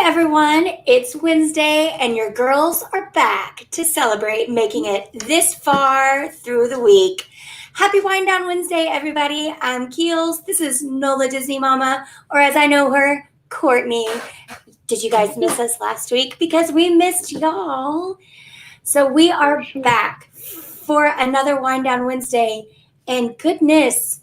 everyone. It's Wednesday, and your girls are back to celebrate making it this far through the week. Happy Wind Down Wednesday, everybody. I'm Keels. This is Nola Disney Mama, or as I know her, Courtney. Did you guys miss us last week? Because we missed y'all. So we are back for another Wind Down Wednesday, and goodness,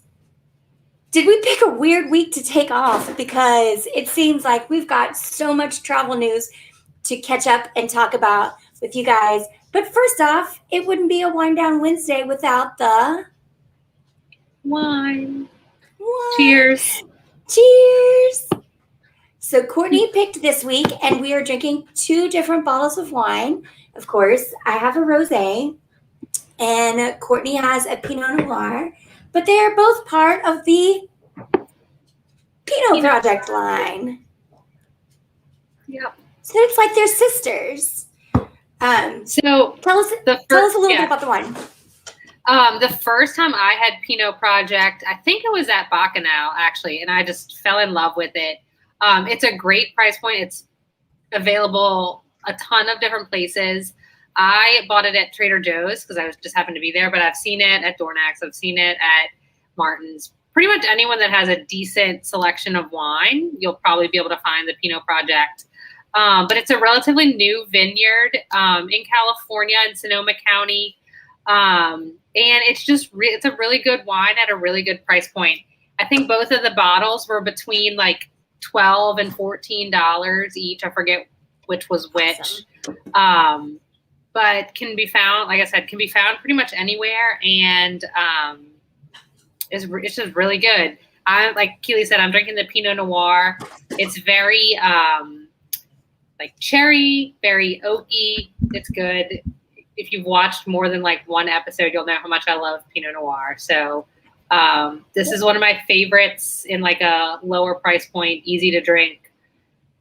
did we pick a weird week to take off? Because it seems like we've got so much travel news to catch up and talk about with you guys. But first off, it wouldn't be a Wind Down Wednesday without the wine. Cheers. Cheers. So Courtney picked this week, and we are drinking 2 different bottles of wine. Of course, I have a rosé, and Courtney has a Pinot Noir. But they are both part of the Pinot Project line. Yep. So it's like they're sisters. So tell us a little bit about the wine. The first time I had Pinot Project, I think it was at Bacchanal, actually, and I just fell in love with it. It's a great price point. It's available a ton of different places. I bought it at Trader Joe's because I just happened to be there, but I've seen it at Dornax. I've seen it at Martin's. Pretty much anyone that has a decent selection of wine, you'll probably be able to find the Pinot Project. But it's a relatively new vineyard in California in Sonoma County. And it's just it's a really good wine at a really good price point. I think both of the bottles were between like $12 and $14 each. I forget which was which. Awesome. But can be found, like I said, can be found pretty much anywhere, and it's just really good. Like Keely said, I'm drinking the Pinot Noir. It's very like cherry, very oaky. It's good. If you've watched more than like one episode, you'll know how much I love Pinot Noir. So this is one of my favorites in like a lower price point, easy to drink,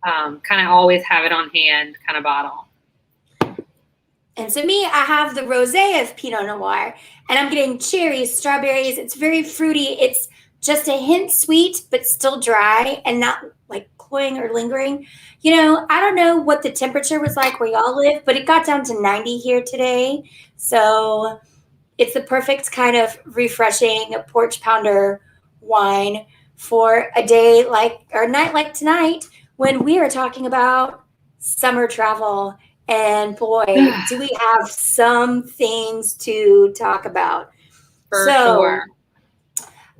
kind of always have it on hand kind of bottle. And so me, I have the rosé of Pinot Noir, and I'm getting cherries, strawberries. It's very fruity. It's just a hint sweet, but still dry and not like cloying or lingering. You know, I don't know what the temperature was like where y'all live, but it got down to 90 here today. So it's the perfect kind of refreshing porch pounder wine for a day like, or a night like tonight when we are talking about summer travel. And boy, do we have some things to talk about. For sure.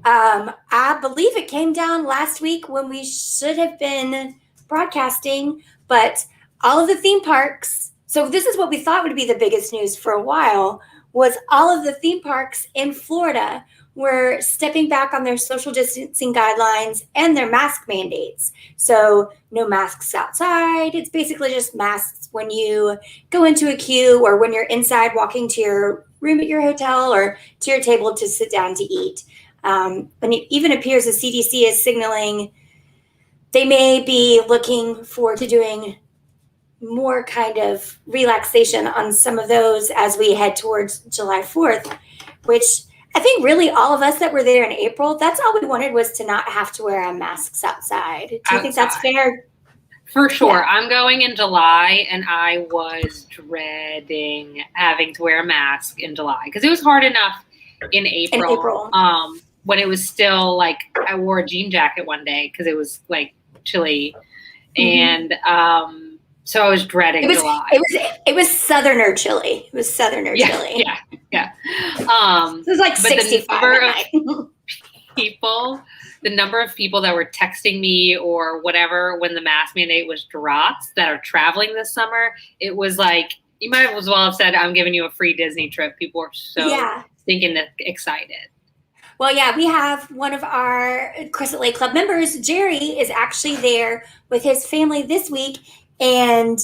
I believe it came down last week when we should have been broadcasting, but all of the theme parks. So this is what we thought would be the biggest news for a while, was all of the theme parks in Florida were stepping back on their social distancing guidelines and their mask mandates. So no masks outside. It's basically just masks when you go into a queue or when you're inside walking to your room at your hotel or to your table to sit down to eat. And it even appears the CDC is signaling they may be looking forward to doing more kind of relaxation on some of those as we head towards July 4th, which I think really all of us that were there in April, that's all we wanted was to not have to wear our masks outside. Do you think that's fair? For sure. Yeah. I'm going in July, and I was dreading having to wear a mask in July because it was hard enough in April. When it was still like I wore a jean jacket one day because it was like chilly. Mm-hmm. And so I was dreading July. It was Southerner chilly. It was Southerner chilly. Yeah. It was like 65 the number of people that were texting me or whatever when the mask mandate was dropped that are traveling this summer, it was like, you might as well have said, I'm giving you a free Disney trip. People were so stinking excited. Well, yeah, we have one of our Crescent Lake Club members, Jerry, is actually there with his family this week. And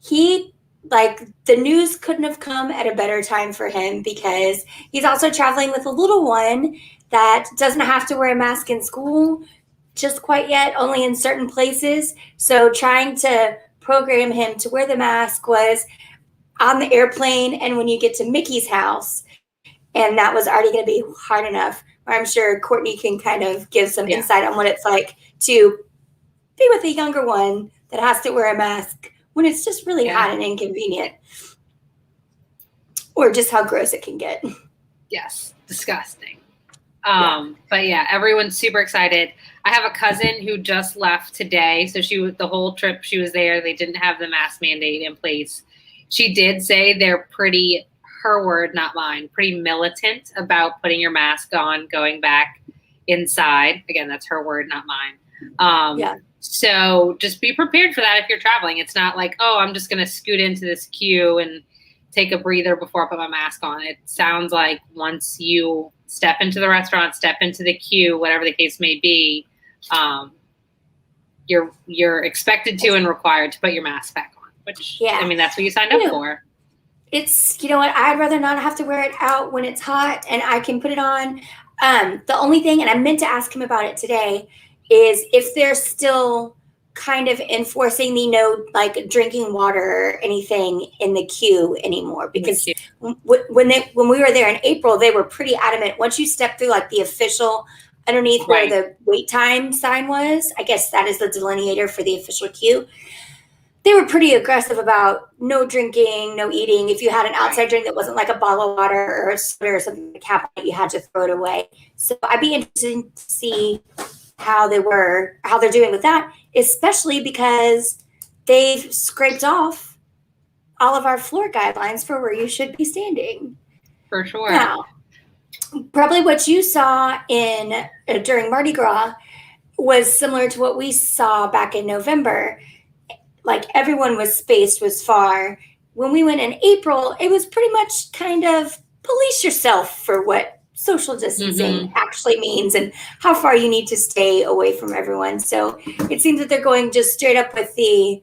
he, like, the news couldn't have come at a better time for him because he's also traveling with a little one that doesn't have to wear a mask in school just quite yet, only in certain places. So trying to program him to wear the mask was on the airplane and when you get to Mickey's house. And that was already going to be hard enough. I'm sure Courtney can kind of give some insight on what it's like to be with a younger one that has to wear a mask when it's just really hot and inconvenient. Or just how gross it can get. Yes, disgusting. But yeah, everyone's super excited. I have a cousin who just left today. So the whole trip she was there, they didn't have the mask mandate in place. She did say they're pretty, her word, not mine, pretty militant about putting your mask on, going back inside. Again, that's her word, not mine. So just be prepared for that if you're traveling. It's not like, oh, I'm just going to scoot into this queue and take a breather before I put my mask on. It sounds like once you step into the restaurant, step into the queue, whatever the case may be, you're expected to and required to put your mask back on, which, I mean, that's what you signed up for. It's, you know what, I'd rather not have to wear it out when it's hot and I can put it on. The only thing, and I meant to ask him about it today, is if they're still kind of enforcing the no, like, drinking water or anything in the queue anymore. Because when we were there in April, they were pretty adamant. Once you step through, like, the official underneath where the wait time sign was, I guess that is the delineator for the official queue, they were pretty aggressive about no drinking, no eating. If you had an outside drink that wasn't like a bottle of water or a soda or something like that, you had to throw it away. So I'd be interested to see how they're doing with that, especially because they've scraped off all of our floor guidelines for where you should be standing. For sure. Now, probably what you saw during Mardi Gras was similar to what we saw back in November. Like, everyone was spaced, was far. When we went in April, it was pretty much kind of police yourself for what social distancing actually means and how far you need to stay away from everyone. So it seems that they're going just straight up with the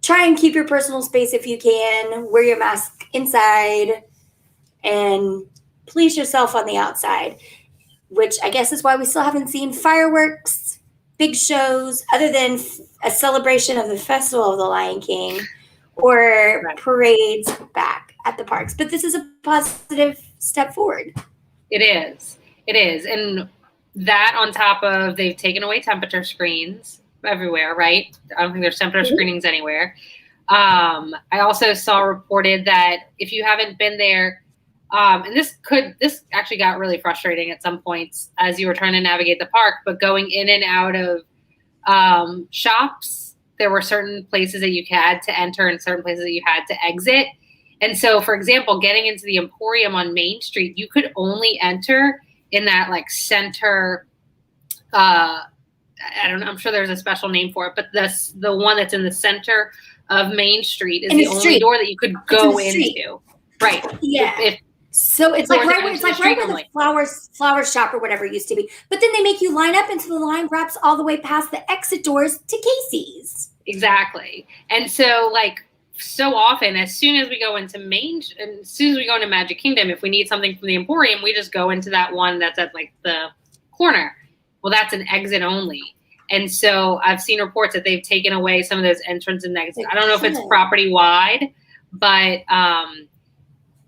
try and keep your personal space if you can, wear your mask inside, and police yourself on the outside, which I guess is why we still haven't seen fireworks, big shows, other than a celebration of the Festival of the Lion King or parades back at the parks. But this is a positive step forward. It is. It is. And that on top of they've taken away temperature screens everywhere, right? I don't think there's temperature screenings anywhere. I also saw reported that if you haven't been there, and this actually got really frustrating at some points as you were trying to navigate the park, but going in and out of shops, there were certain places that you had to enter and certain places that you had to exit. And so, for example, getting into the Emporium on Main Street, you could only enter in that, like, center, I don't know, I'm sure there's a special name for it, but the one that's in the center of Main Street is the only door that you could go into. Right. Yeah. So it's like right where the flower shop or whatever used to be. But then they make you line up until the line wraps all the way past the exit doors to Casey's. Exactly. And so, like, so often, as soon as we go into Magic Kingdom, if we need something from the Emporium, we just go into that one that's at, like, the corner. Well, that's an exit only. And so I've seen reports that they've taken away some of those entrance and exits. I don't know if it's property wide, but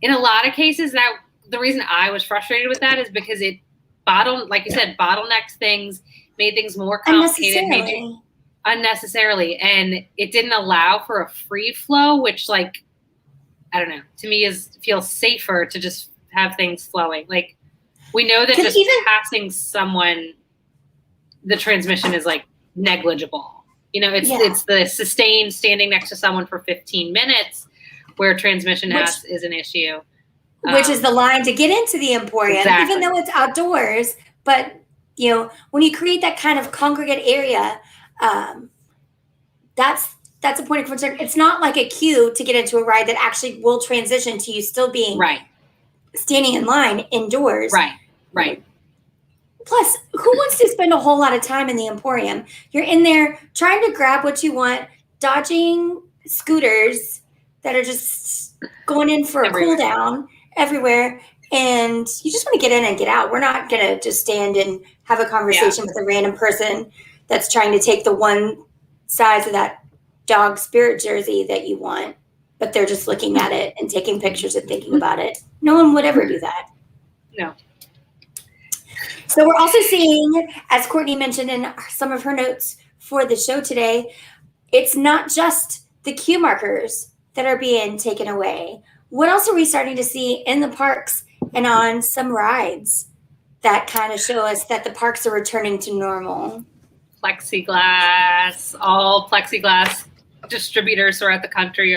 in a lot of cases, that the reason I was frustrated with that is because it like you said, bottlenecks things, made things more complicated, unnecessarily, and it didn't allow for a free flow, which, like, I don't know, to me feels safer to just have things flowing. Like, we know that just passing someone, the transmission is, like, negligible. You know, it's the sustained standing next to someone for 15 minutes where transmission is an issue. Which is the line to get into the Emporium, even though it's outdoors. But, you know, when you create that kind of congregate area, that's a point of concern. It's not like a queue to get into a ride that actually will transition to you still being standing in line indoors. Right. Plus, who wants to spend a whole lot of time in the Emporium? You're in there trying to grab what you want, dodging scooters that are just going in for a cool down everywhere. And you just want to get in and get out. We're not going to just stand and have a conversation with a random person that's trying to take the one size of that dog spirit jersey that you want, but they're just looking at it and taking pictures and thinking about it. No one would ever do that. No. So we're also seeing, as Courtney mentioned in some of her notes for the show today, it's not just the queue markers that are being taken away. What else are we starting to see in the parks and on some rides that kind of show us that the parks are returning to normal? Plexiglass, all plexiglass distributors throughout the country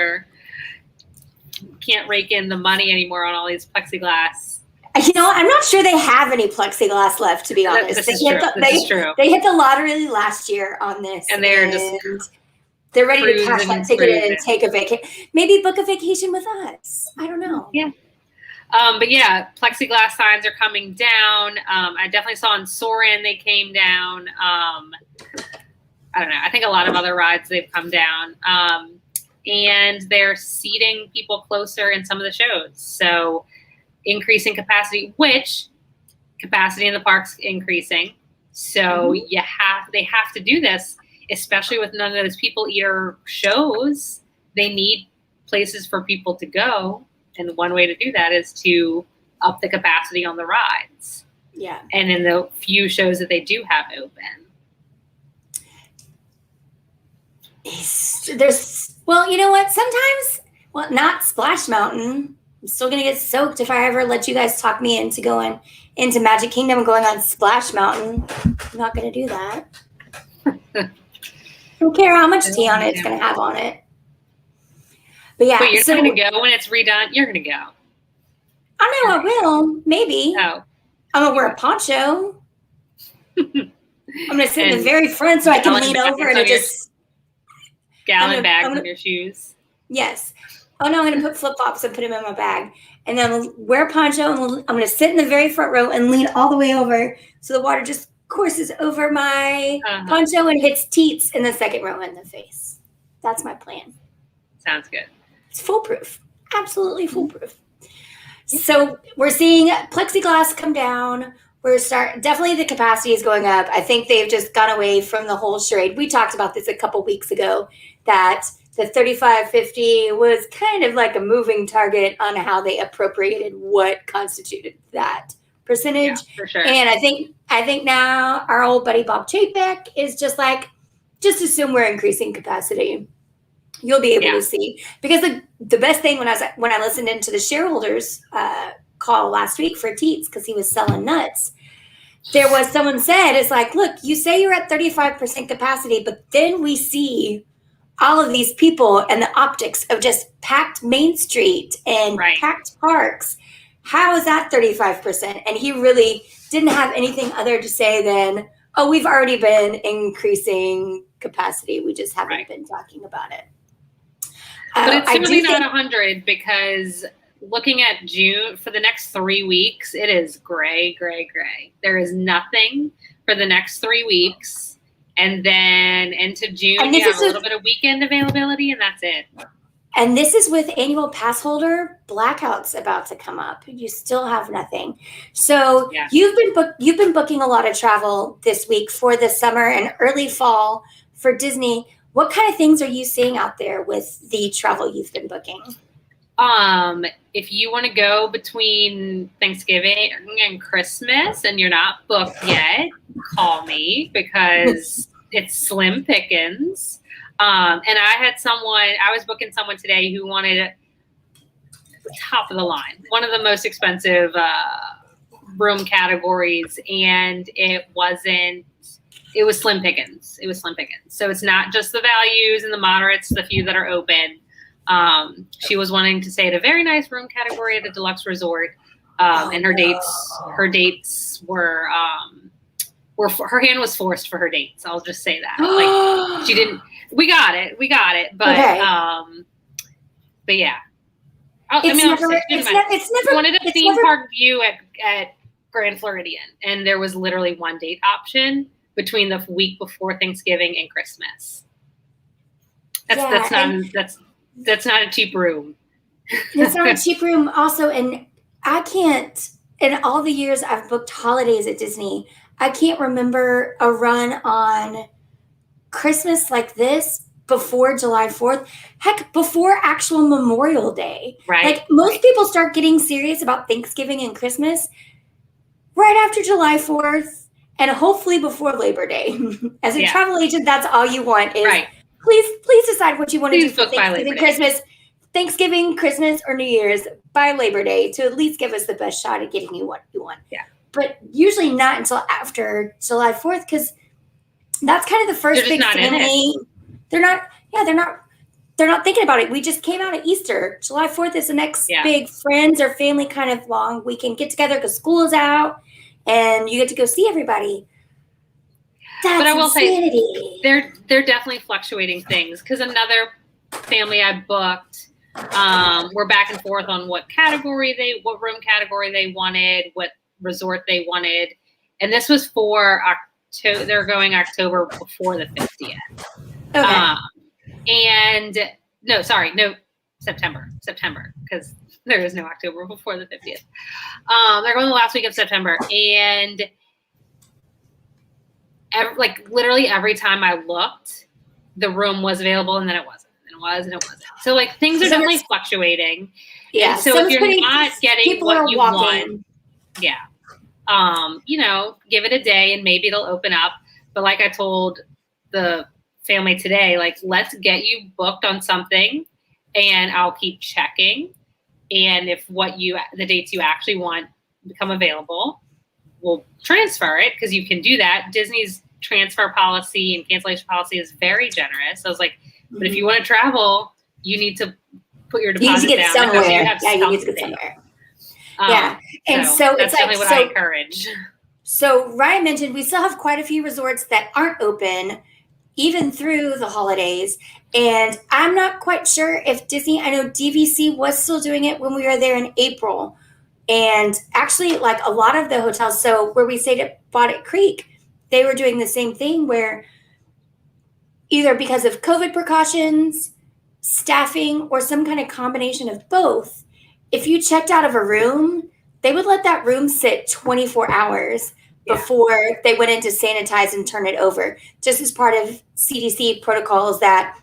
can't rake in the money anymore on all these plexiglass. I'm not sure they have any plexiglass left, to be honest. This is true. They hit the lottery last year on this. And they're ready to cash that ticket in and take a vacation. Maybe book a vacation with us. I don't know. Yeah. But yeah, plexiglass signs are coming down. I definitely saw in Soarin' they came down. I don't know. I think a lot of other rides they've come down. And they're seating people closer in some of the shows. So increasing capacity, which capacity in the park's increasing. So they have to do this, especially with none of those people eater shows. They need places for people to go. And one way to do that is to up the capacity on the rides. Yeah. And in the few shows that they do have open. Well, you know what? Sometimes, not Splash Mountain. I'm still going to get soaked if I ever let you guys talk me into going into Magic Kingdom and going on Splash Mountain. I'm not going to do that. I don't care how much tea on it's going to have on it. But yeah. But you're not going to go when it's redone? You're going to go. I know I will. Maybe. Oh. I'm going to wear a poncho. I'm going to sit in the very front so I can lean over and it just... Gallon bags in your shoes. Yes. Oh no, I'm going to put flip-flops and put them in my bag. And then I'll wear a poncho and I'm going to sit in the very front row and lean all the way over so the water just courses over my poncho and hits teats in the second row in the face. That's my plan. Sounds good. It's foolproof. Absolutely foolproof. So we're seeing plexiglass come down. Definitely the capacity is going up. I think they've just gone away from the whole charade. We talked about this a couple weeks ago, that the 35-50 was kind of like a moving target on how they appropriated what constituted that percentage. Yeah, for sure. And I think now our old buddy Bob Chapek is just assume we're increasing capacity. You'll be able to see, because the best thing when I listened into the shareholders call last week for Teats, because he was selling nuts, there was someone said, it's like, look, you say you're at 35% capacity, but then we see all of these people and the optics of just packed Main Street and packed parks. How is that 35%? And he really didn't have anything other to say than, oh, we've already been increasing capacity. We just haven't been talking about it. But it's really not 100, because looking at June, for the next 3 weeks, it is gray, gray, gray. There is nothing for the next 3 weeks. And then into June, you have a little bit of weekend availability, and that's it. And this is with annual pass holder blackouts about to come up. You still have nothing. So you've been booking a lot of travel this week for the summer and early fall for Disney. What kind of things are you seeing out there with the travel you've been booking? If you want to go between Thanksgiving and Christmas and you're not booked yet, call me, because it's slim pickings. And I was booking someone today who wanted top of the line, one of the most expensive room categories, and it was slim pickings. It was slim pickings. So it's not just the values and the moderates, the few that are open. She was wanting to stay at a very nice room category at a deluxe resort. And her dates were her hand was forced for her dates. I'll just say that. Like, she didn't, we got it. But, but yeah. It's wanted a theme park view at Grand Floridian, and there was literally one date option between the week before Thanksgiving and Christmas. That's not a cheap room. It's not a cheap room also. And I can't, in all the years I've booked holidays at Disney, I can't remember a run on Christmas like this before July 4th. Heck, before actual Memorial Day. Right. Like, most people start getting serious about Thanksgiving and Christmas right after July 4th, and hopefully before Labor Day. As a travel agent, that's all you want is please decide what you want to do for book by Labor Thanksgiving, Christmas, or New Year's by Labor Day to at least give us the best shot at getting you what you want. Yeah. But usually not until after July 4th, because that's kind of the first big family. They're not thinking about it. We just came out of Easter. July 4th is the next big friends or family kind of long weekend get together because school is out and you get to go see everybody. But I will say they're definitely fluctuating things, because another family I booked, we're back and forth on what room category they wanted, what resort they wanted, and this was for October. They're going October before the 50th. Okay. September, because there is no October before the 50th. They're going the last week of September, and literally every time I looked, the room was available, and then it wasn't, and it was, and it wasn't. So things are definitely fluctuating. Yeah. And so if you're not getting what you want, give it a day, and maybe it'll open up. But like I told the family today, let's get you booked on something, and I'll keep checking. And if the dates you actually want become available, we'll transfer it, because you can do that. Disney's transfer policy and cancellation policy is very generous. So I was like, but if you want to travel, you need to put your deposit down. Somewhere. You need to get somewhere. And so that's definitely what I encourage. So Ryan mentioned we still have quite a few resorts that aren't open even through the holidays. And I'm not quite sure if Disney, I know DVC was still doing it when we were there in April. And actually, a lot of the hotels, so where we stayed at Bonnet Creek, they were doing the same thing where either because of COVID precautions, staffing, or some kind of combination of both, if you checked out of a room, they would let that room sit 24 hours before they went in to sanitize and turn it over, just as part of CDC protocols that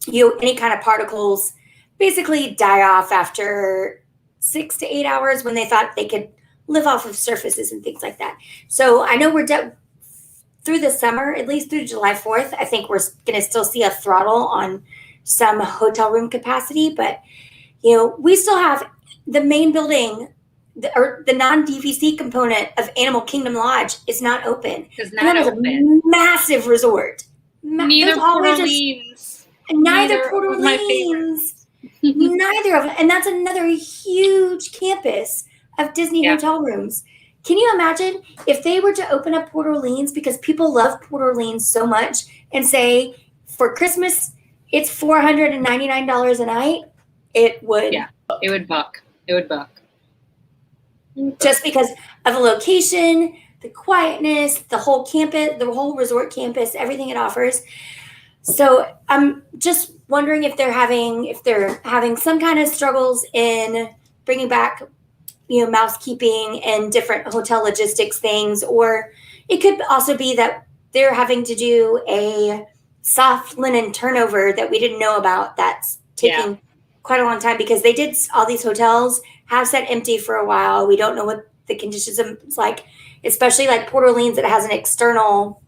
any kind of particles basically die off after 6 to 8 hours when they thought they could live off of surfaces and things like that. So I know we're through the summer, at least through July 4th, I think we're going to still see a throttle on some hotel room capacity, but we still have the main building, the non-DVC component of Animal Kingdom Lodge is not open. It's not open. A massive resort. Neither Port Orleans. Neither Port Orleans. Neither of them. And that's another huge campus of Disney hotel rooms. Can you imagine if they were to open up Port Orleans, because people love Port Orleans so much, and say for Christmas it's $499 a night? It would. Yeah, it would buck. It would buck. Just because of the location, the quietness, the whole campus, the whole resort campus, everything it offers. So I'm just wondering if they're having some kind of struggles in bringing back, mousekeeping and different hotel logistics things, or it could also be that they're having to do a soft linen turnover that we didn't know about. That's taking quite a long time, because they did, all these hotels have sat empty for a while. We don't know what the conditions are like, especially Port Orleans that has an external,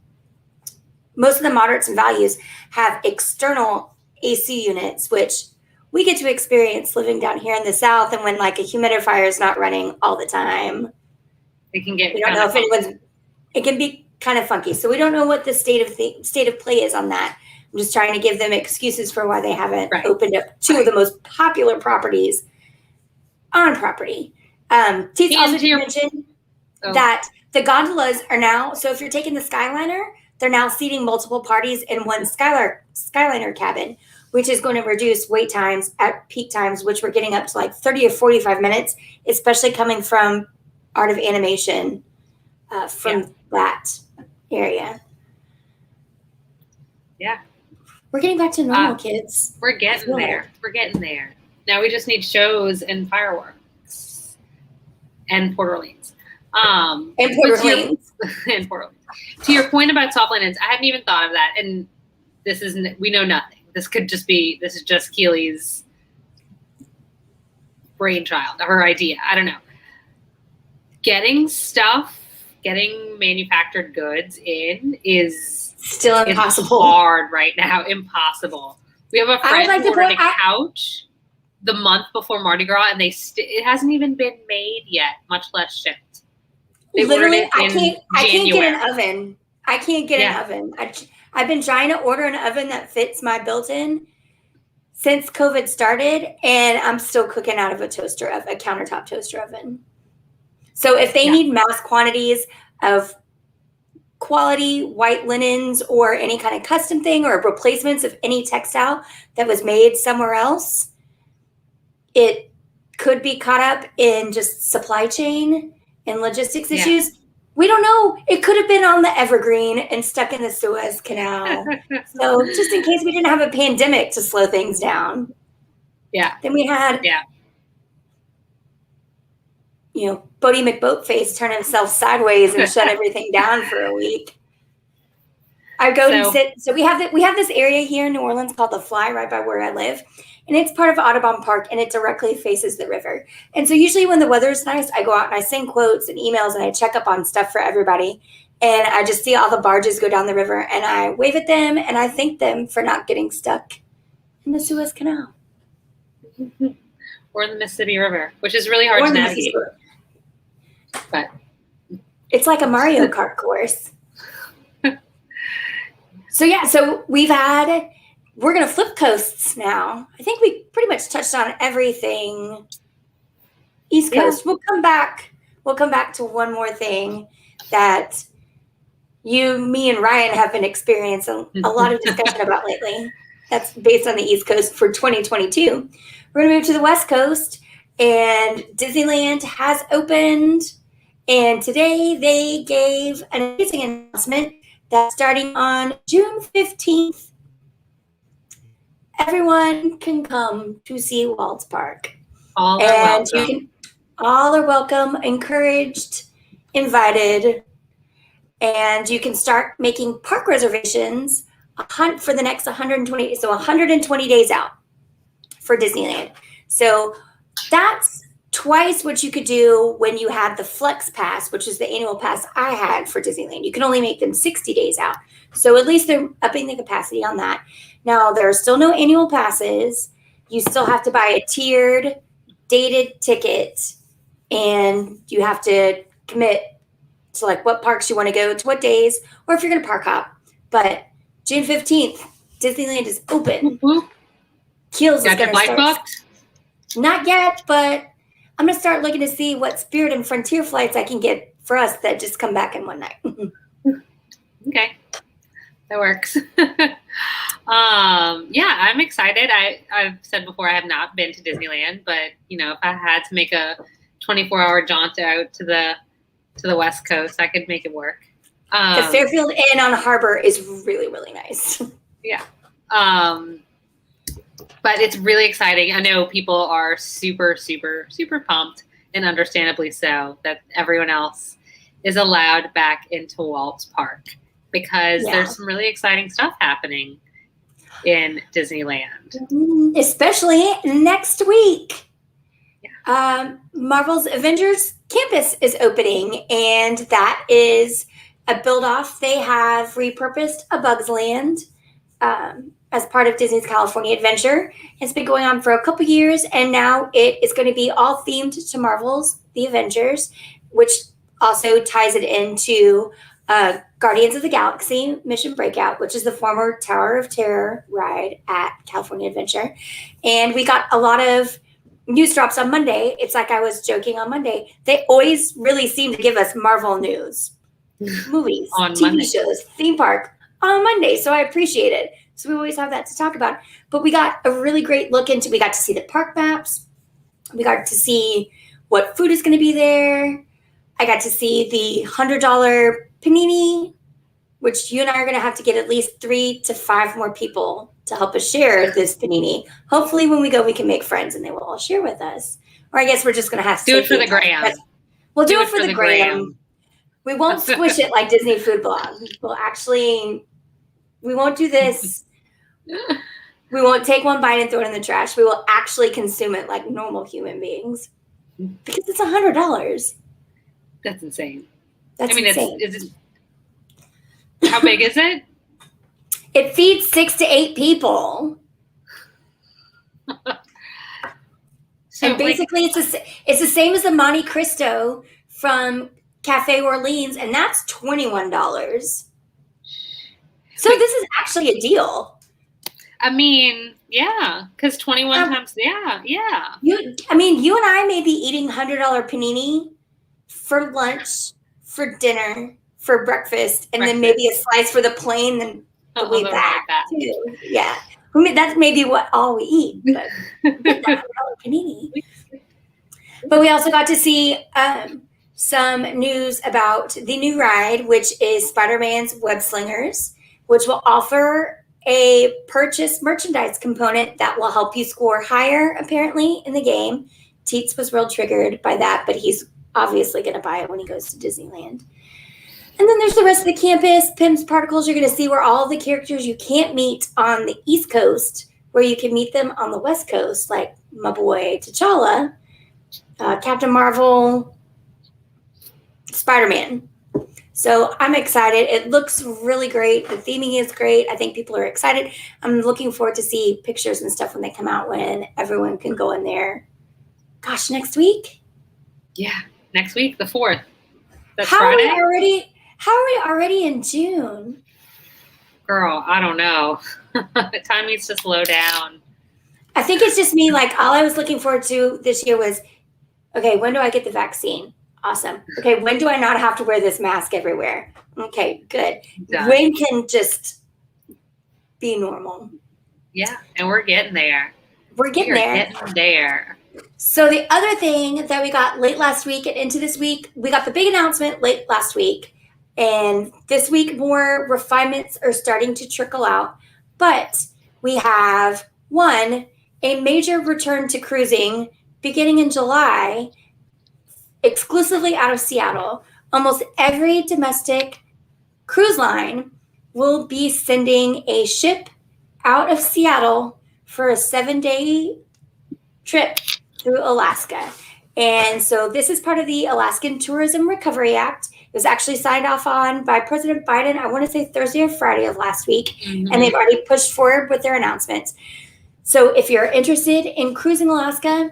most of the moderates and values have external AC units, which we get to experience living down here in the South. And when a humidifier is not running all the time, it can get, we don't know if it can be kind of funky. So we don't know what the state of play is on that. I'm just trying to give them excuses for why they haven't opened up two of the most popular properties on property. Tate also did mention that the gondolas are now, so if you're taking the Skyliner, they're now seating multiple parties in one Skyliner cabin, which is going to reduce wait times at peak times, which we're getting up to 30 or 45 minutes, especially coming from Art of Animation from that area. Yeah. We're getting back to normal, kids. We're getting there. We're getting there. Now we just need shows and fireworks and Port Orleans. And Port Orleans. And Port Orleans. To your point about soft linens, I hadn't even thought of that. And we know nothing. This is just Keely's brainchild, her idea. I don't know. Getting stuff getting manufactured goods in is still impossible. Hard right now. Impossible. We have a friend who ordered a couch the month before Mardi Gras, and it hasn't even been made yet, much less shipped. Literally, I can't get an oven. I can't get an oven. I've been trying to order an oven that fits my built-in since COVID started, and I'm still cooking out of a countertop toaster oven. So if they need mass quantities of quality white linens or any kind of custom thing or replacements of any textile that was made somewhere else, it could be caught up in just supply chain and logistics issues. We don't know. It could have been on the Evergreen and stuck in the Suez Canal. So just in case we didn't have a pandemic to slow things down. Yeah. Then we had, Bodie McBoatface turn himself sideways and shut everything down for a week. I go and sit. So we have this area here in New Orleans called the Fly, right by where I live. And it's part of Audubon Park, and it directly faces the river. And so usually when the weather is nice, I go out and I send quotes and emails, and I check up on stuff for everybody. And I just see all the barges go down the river, and I wave at them, and I thank them for not getting stuck in the Suez Canal. Or the Mississippi River, which is really hard to navigate. But it's like a Mario Kart course. So we're going to flip coasts now. I think we pretty much touched on everything East Coast. We'll come back to one more thing that me and Ryan have been experiencing a lot of discussion about lately. That's based on the East Coast for 2022. We're going to move to the West Coast, and Disneyland has opened. And today they gave an amazing announcement that starting on June 15th, everyone can come to see Walt's Park. All are welcome, encouraged, invited, and you can start making park reservations for the next 120 days out for Disneyland. So that's twice what you could do when you had the Flex Pass, which is the annual pass I had for Disneyland. You can only make them 60 days out. So at least they're upping the capacity on that. Now, there are still no annual passes. You still have to buy a tiered, dated ticket, and you have to commit to like what parks you want to go to, what days, or if you're going to park hop. But June 15th, Disneyland is open. Mm-hmm. Keels is going to start. Booked? Not yet, but I'm going to start looking to see what Spirit and Frontier flights I can get for us that just come back in one night. Okay. That works. I'm excited. I've said before I have not been to Disneyland, but if I had to make a 24-hour jaunt out to the West Coast, I could make it work. The Fairfield Inn on Harbor is really, really nice. Yeah. But it's really exciting. I know people are super, super, super pumped, and understandably so, that everyone else is allowed back into Walt's Park, because there's some really exciting stuff happening in Disneyland. Especially next week. Yeah. Marvel's Avengers Campus is opening, and that is a build-off. They have repurposed a Bugs Land as part of Disney's California Adventure. It's been going on for a couple years, and now it is going to be all themed to Marvel's The Avengers, which also ties it into Guardians of the Galaxy Mission Breakout, which is the former Tower of Terror ride at California Adventure. And we got a lot of news drops on Monday. It's like I was joking on Monday. They always really seem to give us Marvel news, movies, on TV Monday. shows, theme park on Monday. So I appreciate it. So we always have that to talk about. But we got a really great look into, we got to see the park maps. We got to see what food is going to be there. I got to see the $100 panini, which you and I are going to have to get at least 3 to 5 more people to help us share this panini. Hopefully when we go, we can make friends and they will all share with us. Or I guess we're just going to have to do it for the gram. We'll do it for the gram. We won't squish it like Disney Food Blog. We won't do this. We won't take one bite and throw it in the trash. We will actually consume it like normal human beings, because it's $100. That's insane. That's insane. How big is it? It feeds 6 to 8 people. So and basically, it's the same as the Monte Cristo from Cafe Orleans, and that's $21. So this is actually a deal. I mean, yeah, because 21 times, yeah. You and I may be eating $100 panini for lunch, for dinner, for breakfast, and then maybe a slice for the plane and the way back too. Yeah, I mean, that's maybe what all we eat, but that $100 panini. But we also got to see some news about the new ride, which is Spider-Man's Web Slingers, which will offer a purchase merchandise component that will help you score higher, apparently, in the game. Teets was real triggered by that, but he's obviously going to buy it when he goes to Disneyland. And then there's the rest of the campus. Pim's Particles, you're going to see where all the characters you can't meet on the East Coast, where you can meet them on the West Coast, like my boy T'Challa, Captain Marvel, Spider-Man. So I'm excited. It looks really great. The theming is great. I think people are excited. I'm looking forward to see pictures and stuff when they come out, when everyone can go in there. Gosh, next week? Yeah, next week, the 4th. That's How Friday? How are we already in June? Girl, I don't know. Time needs to slow down. I think it's just me. Like, all I was looking forward to this year was, okay, when do I get the vaccine? Awesome. Okay, when do I not have to wear this mask everywhere? Okay, good. Done. When can just be normal? Yeah, and we're getting there. We're getting there. So the other thing that we got late last week and into this week, we got the big announcement late last week. And this week, more refinements are starting to trickle out. But we have, one, a major return to cruising beginning in July, exclusively out of Seattle. Almost every domestic cruise line will be sending a ship out of Seattle for a 7-day trip through Alaska. And so this is part of the Alaskan Tourism Recovery Act. It was actually signed off on by President Biden, I want to say Thursday or Friday of last week. Mm-hmm. And they've already pushed forward with their announcements. So if you're interested in cruising Alaska,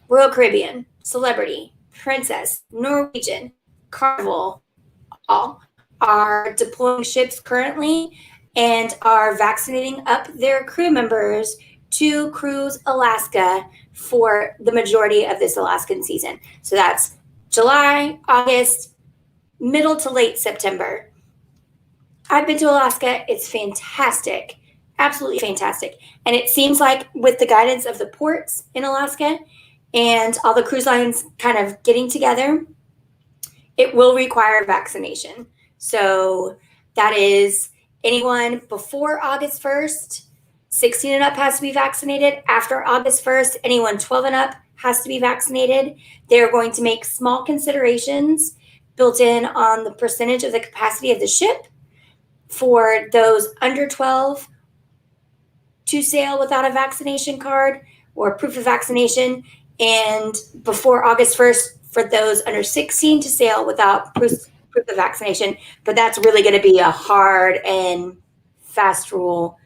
Royal Caribbean, Celebrity, Princess, Norwegian, Carnival, all are deploying ships currently and are vaccinating up their crew members to cruise Alaska for the majority of this Alaskan season. So that's July, August, middle to late September. I've been to Alaska. It's fantastic. Absolutely fantastic. And it seems like with the guidance of the ports in Alaska and all the cruise lines kind of getting together, it will require vaccination. So that is anyone before August 1st, 16 and up has to be vaccinated. After August 1st, anyone 12 and up has to be vaccinated. They're going to make small considerations built in on the percentage of the capacity of the ship for those under 12 to sail without a vaccination card or proof of vaccination, and before August 1st for those under 16 to sail without proof of vaccination. But that's really going to be a hard and fast rule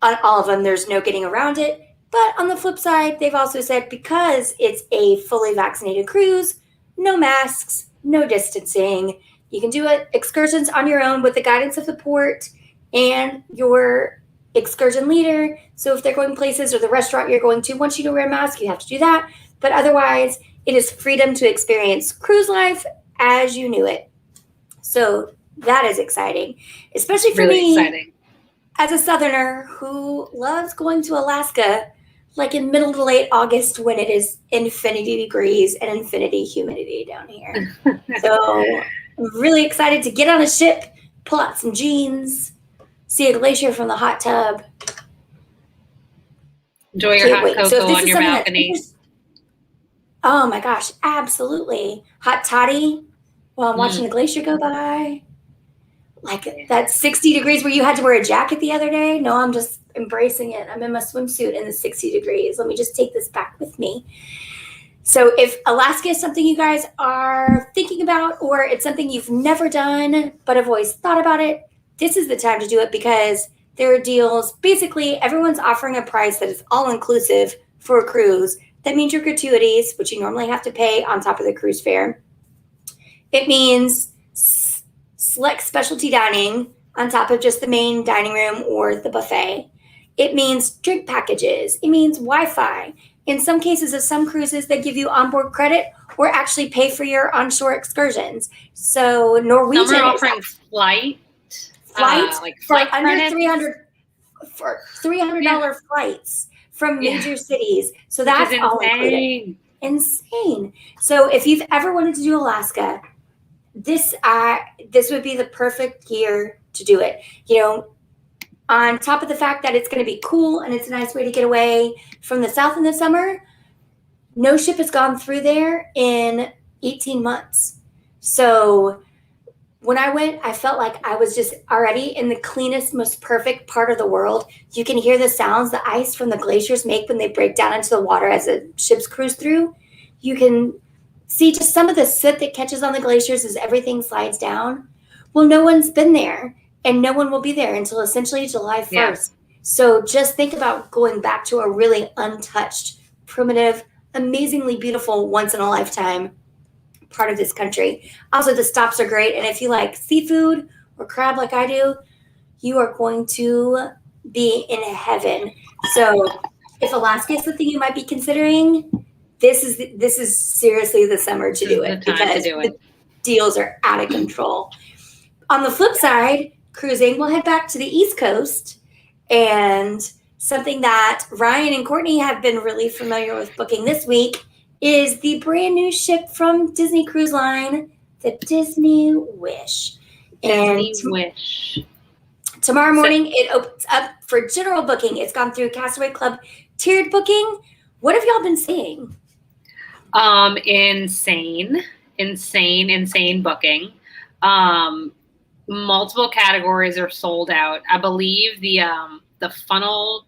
on all of them. There's no getting around it. But on the flip side, they've also said because it's a fully vaccinated cruise, no masks, no distancing. You can do excursions on your own with the guidance of the port and your excursion leader. So if they're going places or the restaurant you're going to wants you to wear a mask, you have to do that. But otherwise, it is freedom to experience cruise life as you knew it. So that is exciting, especially for me. Exciting. As a Southerner who loves going to Alaska, like in middle to late August when it is infinity degrees and infinity humidity down here. So I'm really excited to get on a ship, pull out some jeans, see a glacier from the hot tub. Enjoy your hot cocoa on your balcony. Oh my gosh, absolutely. Hot toddy while I'm watching the glacier go by. Like that 60 degrees where you had to wear a jacket the other day. No, I'm just embracing it. I'm in my swimsuit in the 60 degrees. Let me just take this back with me. So if Alaska is something you guys are thinking about, or it's something you've never done but have always thought about it, this is the time to do it, because there are deals. Basically, everyone's offering a price that is all inclusive for a cruise. That means your gratuities, which you normally have to pay on top of the cruise fare. It means select specialty dining on top of just the main dining room or the buffet. It means drink packages. It means Wi-Fi. In some cases of some cruises, they give you onboard credit or actually pay for your onshore excursions. So Norwegian Some are offering flights like for flight under credits. $300 flights from major cities. So that's all included. Insane. So if you've ever wanted to do Alaska, this would be the perfect year to do it. You know, on top of the fact that it's going to be cool and it's a nice way to get away from the South in the summer, no ship has gone through there in 18 months. So when I went, I felt like I was just already in the cleanest, most perfect part of the world. You can hear the sounds the ice from the glaciers make when they break down into the water as the ships cruise through. You can see just some of the soot that catches on the glaciers as everything slides down. Well, no one's been there, and no one will be there until essentially July 1st. Yeah. So just think about going back to a really untouched, primitive, amazingly beautiful, once-in-a-lifetime part of this country. Also, the stops are great, and if you like seafood or crab like I do, you are going to be in heaven. So if Alaska is something you might be considering, this is seriously the summer to do it, because the deals are out of control. On the flip side, cruising, we'll head back to the East Coast, and something that Ryan and Courtney have been really familiar with booking this week is the brand new ship from Disney Cruise Line, the Disney Wish. Wish. Tomorrow morning, it opens up for general booking. It's gone through Castaway Club tiered booking. What have y'all been seeing? Insane booking. Multiple categories are sold out. I believe the funnel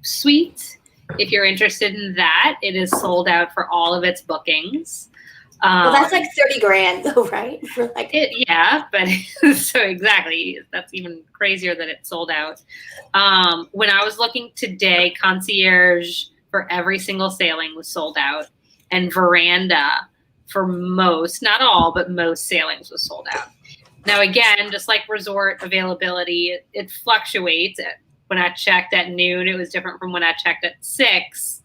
suite, if you're interested in that, it is sold out for all of its bookings. Well, that's like $30,000 though, right? For like but so exactly, that's even crazier that it's sold out. When I was looking today, concierge for every single sailing was sold out, and veranda for most, not all, but most sailings was sold out. Now, again, just like resort availability, it fluctuates. When I checked at noon, it was different from when I checked at 6.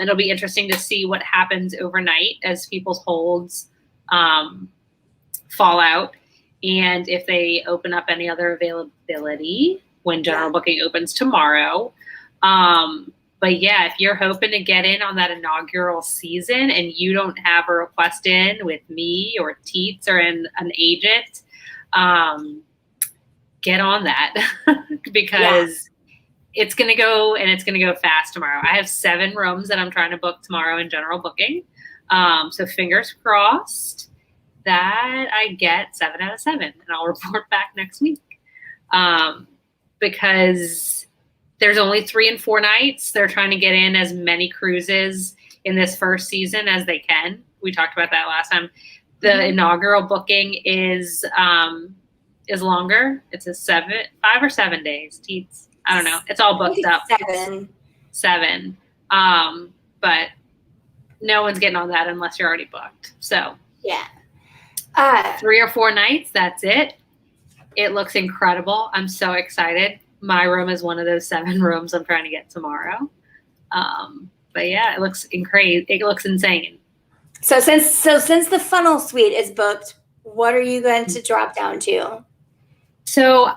It'll be interesting to see what happens overnight as people's holds fall out, and if they open up any other availability when general booking opens tomorrow. But yeah, if you're hoping to get in on that inaugural season and you don't have a request in with me or Teets or an agent, get on that because it's going to go, and it's going to go fast tomorrow. I have 7 rooms that I'm trying to book tomorrow in general booking. So fingers crossed that I get 7 out of 7, and I'll report back next week. Because there's only 3 and 4 nights. They're trying to get in as many cruises in this first season as they can. We talked about that last time. The inaugural booking is longer. It's a 5 or 7 days. Teets. I don't know. It's all booked up. 7. But no one's getting on that unless you're already booked. So 3 or 4 nights. That's it. It looks incredible. I'm so excited. My room is one of those 7 rooms I'm trying to get tomorrow. But yeah, it looks crazy. It looks insane. So since the funnel suite is booked, what are you going to drop down to? So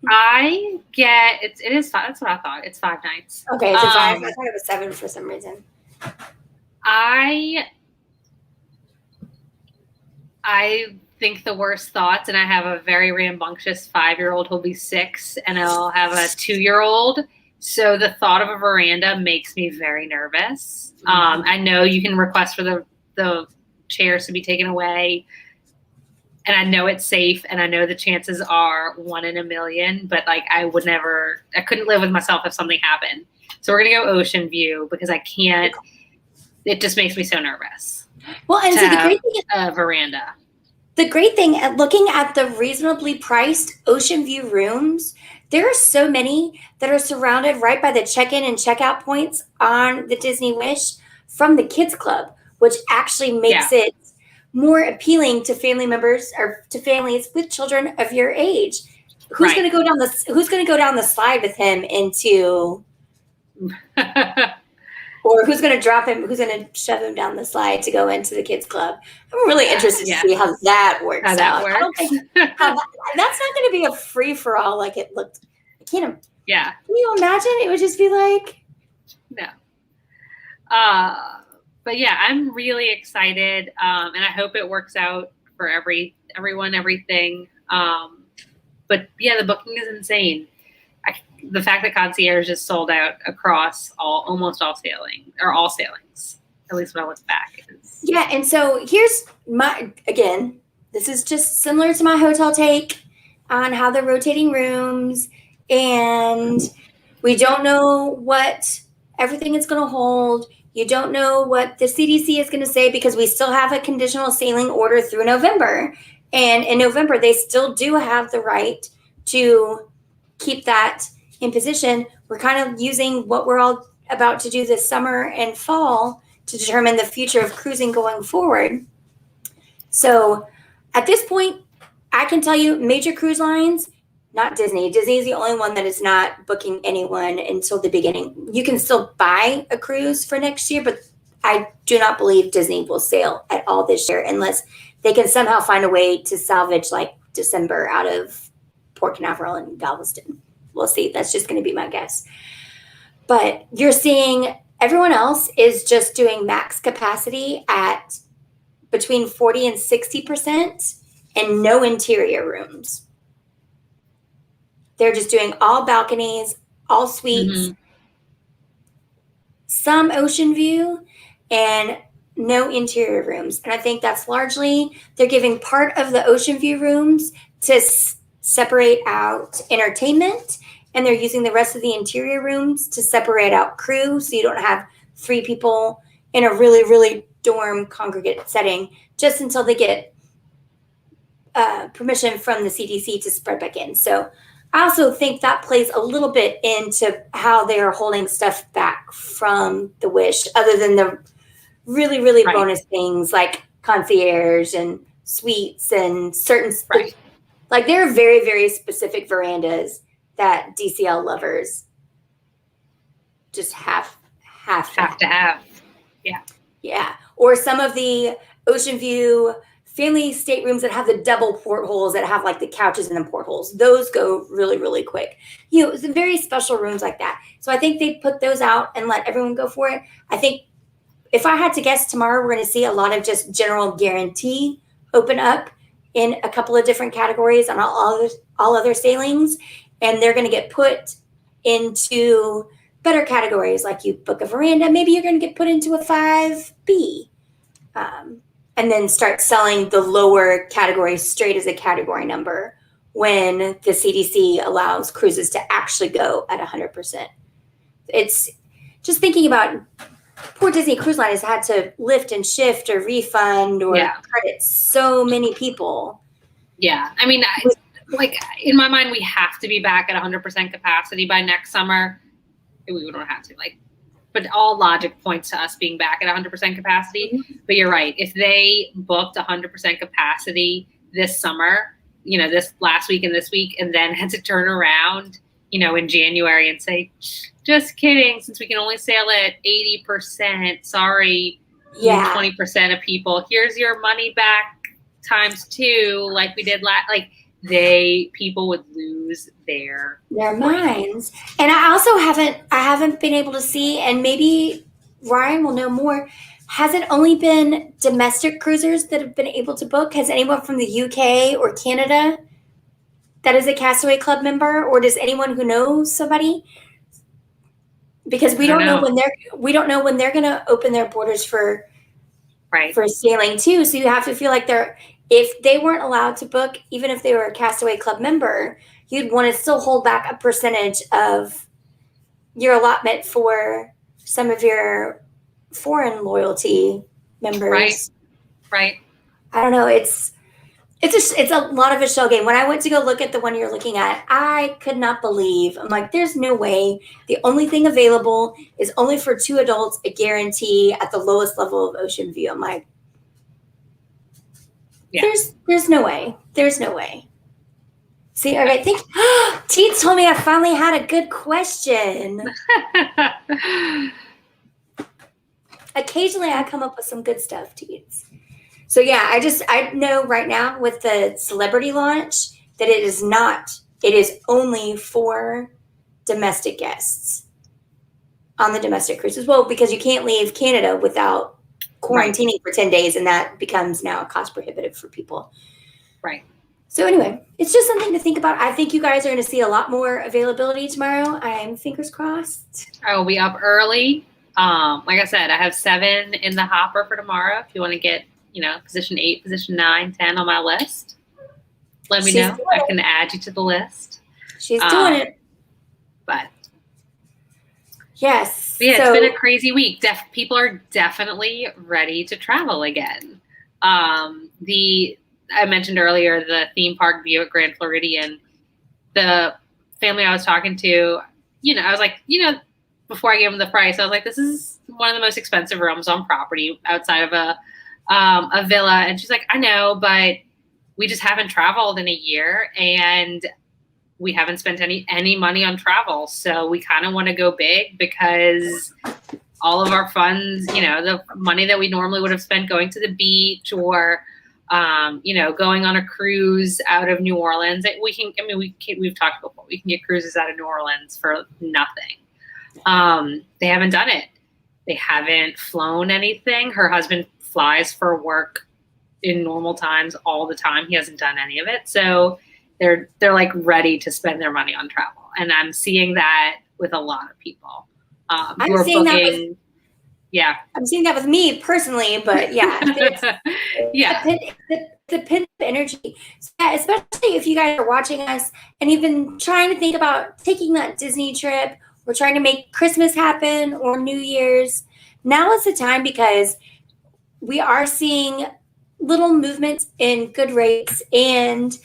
I get it is 5. That's what I thought. It's 5 nights. Okay, it's 5. I thought it was 7 for some reason. I think the worst thoughts, and I have a very rambunctious 5-year-old who'll be 6, and I'll have a 2-year-old. So the thought of a veranda makes me very nervous. I know you can request for the chairs to be taken away, and I know it's safe, and I know the chances are 1 in a million, but like I couldn't live with myself if something happened. So we're going to go ocean view because I can't it just makes me so nervous. Well, and to so the have great thing a veranda. The great thing at looking at the reasonably priced ocean view rooms, there are so many that are surrounded right by the check-in and check-out points on the Disney Wish from the Kids Club, which actually makes it more appealing to family members or to families with children of your age. Who's going to go down the slide with him into or who's going to drop him? Who's going to shove him down the slide to go into the kids club? I'm really interested to see how that works how that out. Works. I don't think that's not going to be a free for all like it looked. I can't. Yeah. Can you imagine? It would just be like no. But yeah, I'm really excited, and I hope it works out for everyone, everything. But yeah, the booking is insane. The fact that concierge is sold out across almost all sailings, at least when I look back. Yeah, and so here's this is just similar to my hotel take on how they're rotating rooms, and we don't know what everything is going to hold. You don't know what the CDC is going to say because we still have a conditional sailing order through November. And in November, they still do have the right to keep that in position. We're kind of using what we're all about to do this summer and fall to determine the future of cruising going forward. So at this point, I can tell you major cruise lines, not Disney. Disney is the only one that is not booking anyone until the beginning. You can still buy a cruise for next year, but I do not believe Disney will sail at all this year unless they can somehow find a way to salvage like December out of Port Canaveral and Galveston. We'll see. That's just going to be my guess. But you're seeing everyone else is just doing max capacity at between 40 and 60% and no interior rooms. They're just doing all balconies, all suites, some ocean view, and no interior rooms. And I think that's largely they're giving part of the ocean view rooms to separate out entertainment, and they're using the rest of the interior rooms to separate out crew, so you don't have 3 people in a really, really dorm congregate setting just until they get permission from the CDC to spread back in. So I also think that plays a little bit into how they are holding stuff back from the Wish, other than the really, really bonus things like concierge and suites and certain like there are very, very specific verandas that DCL lovers just have to have. Yeah. Or some of the ocean view family staterooms that have the double portholes that have like the couches and the portholes. Those go really, really quick. It's very special rooms like that. So I think they put those out and let everyone go for it. I think if I had to guess, tomorrow we're going to see a lot of just general guarantee open up in a couple of different categories on all other sailings. And they're going to get put into better categories. Like you book a veranda, maybe you're going to get put into a 5B. And then start selling the lower category straight as a category number when the CDC allows cruises to actually go at 100%. It's just thinking about poor Disney Cruise Line has had to lift and shift or refund or credit so many people. Yeah. I mean, like in my mind, we have to be back at 100% capacity by next summer. We don't have to, but all logic points to us being back at 100% capacity. Mm-hmm. But you're right. If they booked 100% capacity this summer, this last week and this week, and then had to turn around, in January and say, just kidding, since we can only sail at 80%, sorry, 20% of people, here's your money back times 2, like we did people would lose their minds. And I also haven't been able to see, and maybe Ryan will know more. Has it only been domestic cruisers that have been able to book? Has anyone from the UK or Canada that is a Castaway Club member, or does anyone who knows somebody? Because we don't know when they're going to open their borders for sailing too. So you have to feel like if they weren't allowed to book, even if they were a Castaway Club member, you'd want to still hold back a percentage of your allotment for some of your foreign loyalty members. Right. I don't know. It's a lot of a shell game. When I went to go look at the one you're looking at, I could not believe. I'm like, there's no way. The only thing available is only for 2 adults, a guarantee at the lowest level of ocean view. I'm like, there's no way. There's no way. See, okay, think Teets told me I finally had a good question. Occasionally I come up with some good stuff, Teets. So yeah, I know right now with the celebrity launch that it is only for domestic guests on the domestic cruises. Well, because you can't leave Canada without quarantining for 10 days, and that becomes now cost prohibitive for people. Right. So anyway, it's just something to think about. I think you guys are going to see a lot more availability tomorrow. I'm fingers crossed. I will be up early. Like I said, I have 7 in the hopper for tomorrow. If you want to get, position 8, position 9, 10 on my list, let me know. I can add you to the list. She's doing it. But yes. Yeah, it's been a crazy week. People are definitely ready to travel again. I mentioned earlier the theme park view at Grand Floridian. The family I was talking to, I was like, before I gave them the price, I was like, this is one of the most expensive rooms on property outside of a villa. And she's like, I know, but we just haven't traveled in a year and we haven't spent any money on travel. So we kind of want to go big because all of our funds, the money that we normally would have spent going to the beach or, going on a cruise out of New Orleans. We've talked before, we can get cruises out of New Orleans for nothing. They haven't done it. They haven't flown anything. Her husband flies for work in normal times all the time. He hasn't done any of it. So they're like ready to spend their money on travel. And I'm seeing that with a lot of people who are booking. Yeah. I'm seeing that with me personally, but yeah. Yeah. The pent-up energy. So yeah, especially if you guys are watching us and you've been trying to think about taking that Disney trip or trying to make Christmas happen or New Year's. Now is the time because we are seeing little movements in good rates. And,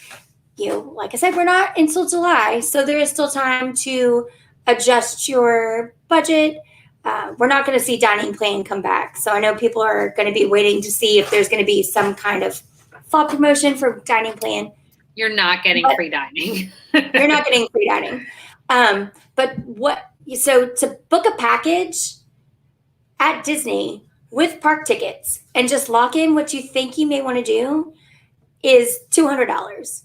like I said, we're not until July. So there is still time to adjust your budget. We're not going to see dining plan come back. So I know people are going to be waiting to see if there's going to be some kind of fall promotion for dining plan. You're not getting free dining. You're not getting free dining. So to book a package at Disney with park tickets and just lock in what you think you may want to do is $200. $200.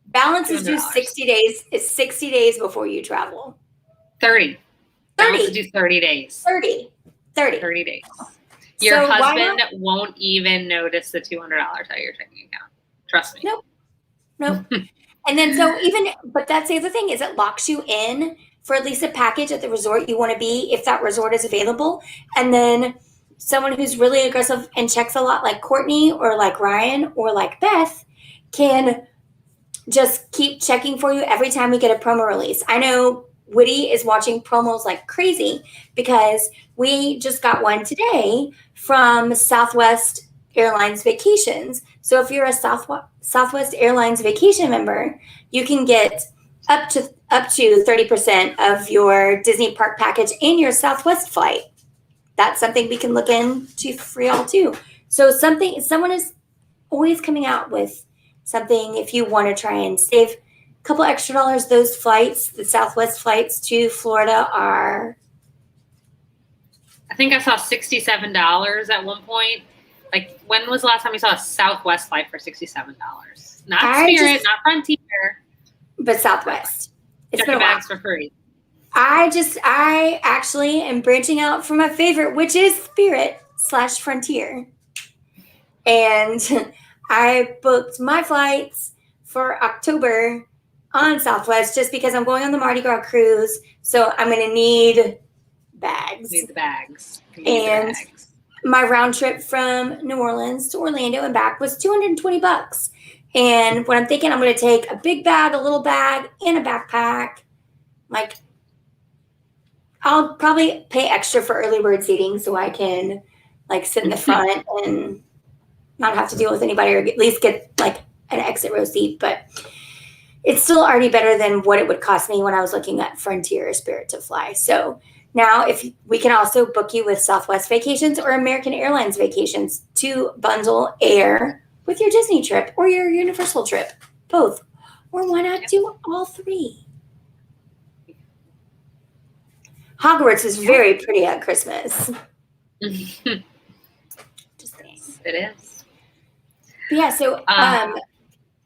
Balance is due 60 days. It's 60 days before you travel. 30. Balance is due 30 days. 30 days. Your husband won't even notice the $200 out of your checking account. Trust me. Nope. And then but that's the other thing is it locks you in for at least a package at the resort you want to be if that resort is available. And then someone who's really aggressive and checks a lot like Courtney or like Ryan or like Beth can just keep checking for you every time we get a promo release. I know Woody is watching promos like crazy because we just got one today from Southwest Airlines Vacations. So if you're a Southwest Airlines vacation member, you can get up to 30% of your Disney park package and your Southwest flight. That's something we can look into for y'all too. So someone is always coming out with something if you want to try and save a couple extra dollars. Those flights, the Southwest flights to Florida are, I think I saw $67 at one point. Like, when was the last time you saw a Southwest flight for $67? Not Spirit, not Frontier, but Southwest. It's been bags for free. I actually am branching out from my favorite, which is Spirit/Frontier. And I booked my flights for October on Southwest just because I'm going on the Mardi Gras cruise. So I'm going to need bags. Need the bags. And my round trip from New Orleans to Orlando and back was $220. And what I'm thinking, I'm going to take a big bag, a little bag, and a backpack. Like, I'll probably pay extra for early bird seating so I can like sit in the front and not have to deal with anybody, or at least get like an exit row seat. But it's still already better than what it would cost me when I was looking at Frontier or Spirit to fly. So now if we can also book you with Southwest Vacations or American Airlines Vacations to bundle air with your Disney trip or your Universal trip, both. Or why not do all three? Hogwarts is very pretty at Christmas. Just saying. It is. But yeah, so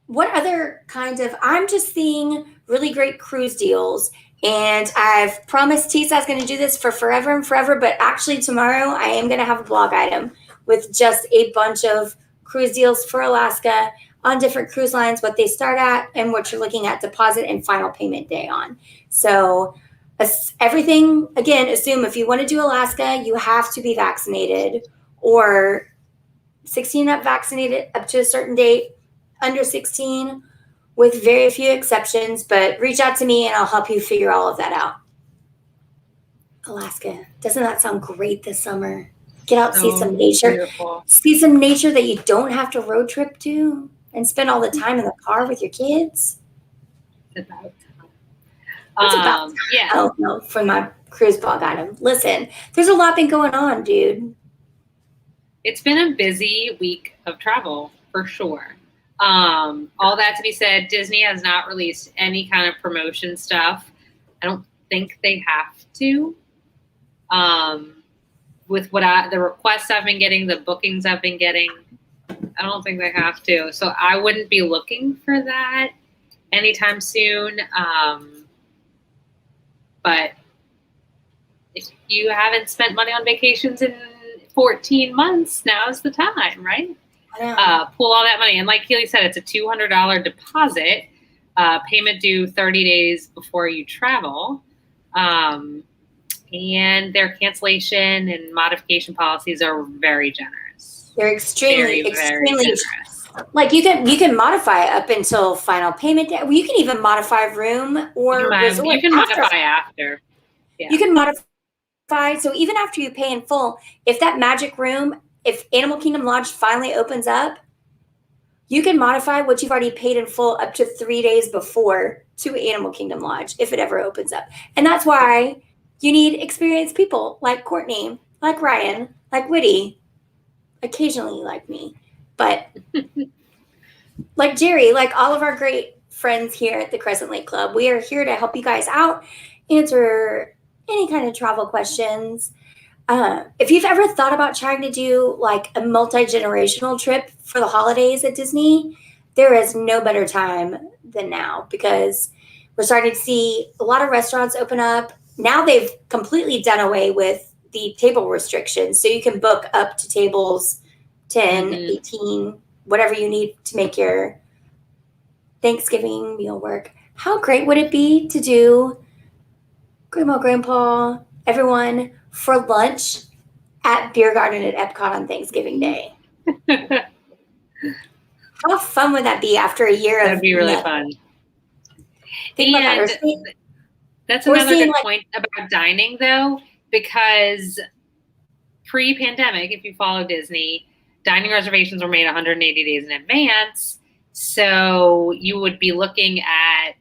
what other kind of, I'm just seeing really great cruise deals, and I've promised Tisa I was going to do this for forever and forever, but actually tomorrow I am going to have a blog item with just a bunch of cruise deals for Alaska on different cruise lines, what they start at and what you're looking at deposit and final payment day on. So everything, again, assume if you want to do Alaska, you have to be vaccinated or 16 up, vaccinated up to a certain date, under 16, with very few exceptions, but reach out to me and I'll help you figure all of that out. Alaska, doesn't that sound great this summer? Get out, see some nature. Beautiful. See some nature that you don't have to road trip to and spend all the time in the car with your kids. It's about time. It's about time. Yeah. Oh, no, for my cruise blog item. Listen, there's a lot been going on, dude. It's been a busy week of travel, for sure. All that to be said, Disney has not released any kind of promotion stuff. I don't think they have to. With the requests I've been getting, the bookings I've been getting, I don't think they have to. So I wouldn't be looking for that anytime soon. But if you haven't spent money on vacations in 14 months, now's the time, right? Pull all that money. And like Keely said, it's a $200 deposit, payment due 30 days before you travel. And their cancellation and modification policies are very generous. They're extremely generous. Like you can modify up until final payment day. You can even modify room or resort. You can modify after. Yeah. You can modify. So even after you pay in full, if that magic room, if Animal Kingdom Lodge finally opens up, you can modify what you've already paid in full up to 3 days before to Animal Kingdom Lodge if it ever opens up. And that's why you need experienced people like Courtney, like Ryan, like Whitty, occasionally like me, but like Jerry, like all of our great friends here at the Crescent Lake Club. We are here to help you guys out, answer any kind of travel questions. If you've ever thought about trying to do like a multi-generational trip for the holidays at Disney, there is no better time than now because we're starting to see a lot of restaurants open up. Now they've completely done away with the table restrictions. So you can book up to tables 10, 18, whatever you need to make your Thanksgiving meal work. How great would it be to do Grandma, Grandpa, everyone for lunch at Beer Garden at Epcot on Thanksgiving Day? How fun would that be after a year of That'd be really fun. Think and about that. That's another good point about dining, though, because pre-pandemic, if you follow Disney, dining reservations were made 180 days in advance. So you would be looking at,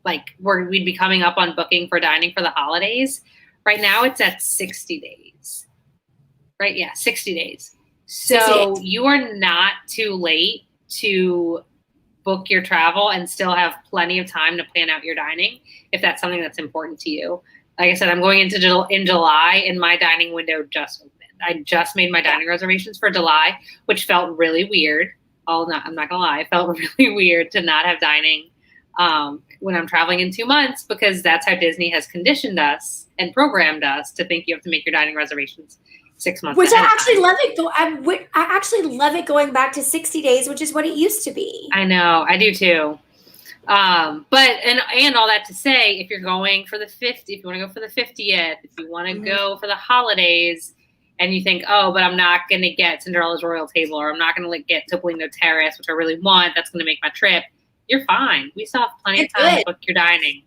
like, we'd be coming up on booking for dining for the holidays. Right now, it's at 60 days. Right? Yeah, 60 days. So you are not too late to book your travel and still have plenty of time to plan out your dining if that's something that's important to you. Like I said, I'm going in July and my dining window just opened. I just made my dining reservations for July, which felt really weird. I'm not going to lie. It felt really weird to not have dining when I'm traveling in 2 months because that's how Disney has conditioned us and programmed us to think you have to make your dining reservations 6 months. Which I actually love it. I actually love it going back to 60 days, which is what it used to be. I know, I do too. But and all that to say, if you're going for the 50, if you want to go for the 50th, if you want to go for the holidays, and you think, oh, but I'm not going to get Cinderella's Royal Table, or I'm not going to get Topolino Terrace, which I really want. That's going to make my trip. You're fine. We still have plenty of time to book your dining.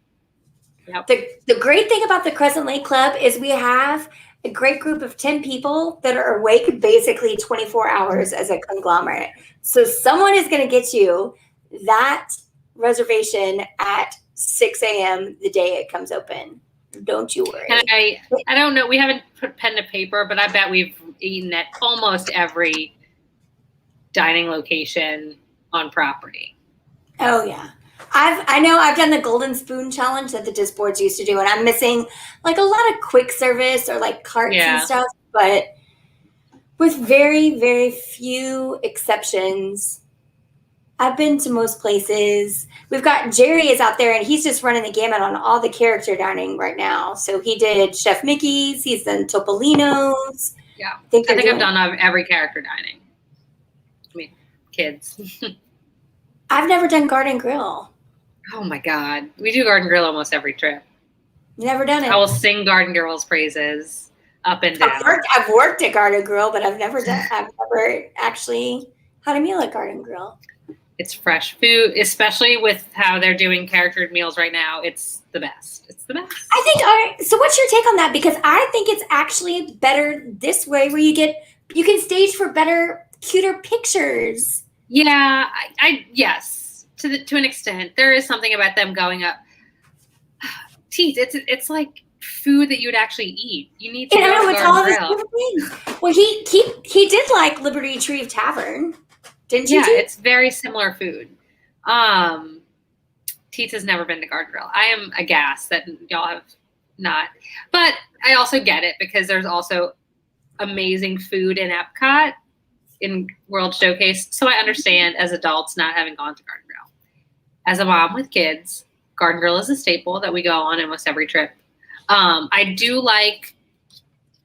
Yep. The great thing about the Crescent Lake Club is we have a great group of 10 people that are awake basically 24 hours as a conglomerate. So someone is going to get you that reservation at 6 a.m. the day it comes open. Don't you worry. And I don't know. We haven't put pen to paper, but I bet we've eaten at almost every dining location on property. Oh yeah. I know I've done the golden spoon challenge that the disc boards used to do, and I'm missing like a lot of quick service or like carts and stuff, but with very, very few exceptions, I've been to most places. We've got Jerry is out there and he's just running the gamut on all the character dining right now. So he did Chef Mickey's, he's done Topolino's. Yeah. I think I've done every character dining. I mean, kids. I've never done Garden Grill. Oh my God. We do Garden Grill almost every trip. Never done it. I will sing Garden Grill's praises up and down. I've worked at Garden Grill, but I've never actually had a meal at Garden Grill. It's fresh food, especially with how they're doing charactered meals right now. It's the best. It's the best. I think, so what's your take on that? Because I think it's actually better this way where you can stage for better, cuter pictures. Yeah, yes, to an extent. There is something about them going up. Teeth, it's like food that you would actually eat. You need to go to Garden Grill. Well, he did like Liberty Tree Tavern, didn't you? Yeah, it's very similar food. Teeth has never been to Garden Grill. I am aghast that y'all have not. But I also get it because there's also amazing food in Epcot in World Showcase. So I understand as adults not having gone to Garden Grill. As a mom with kids, Garden Grill is a staple that we go on almost every trip. I do like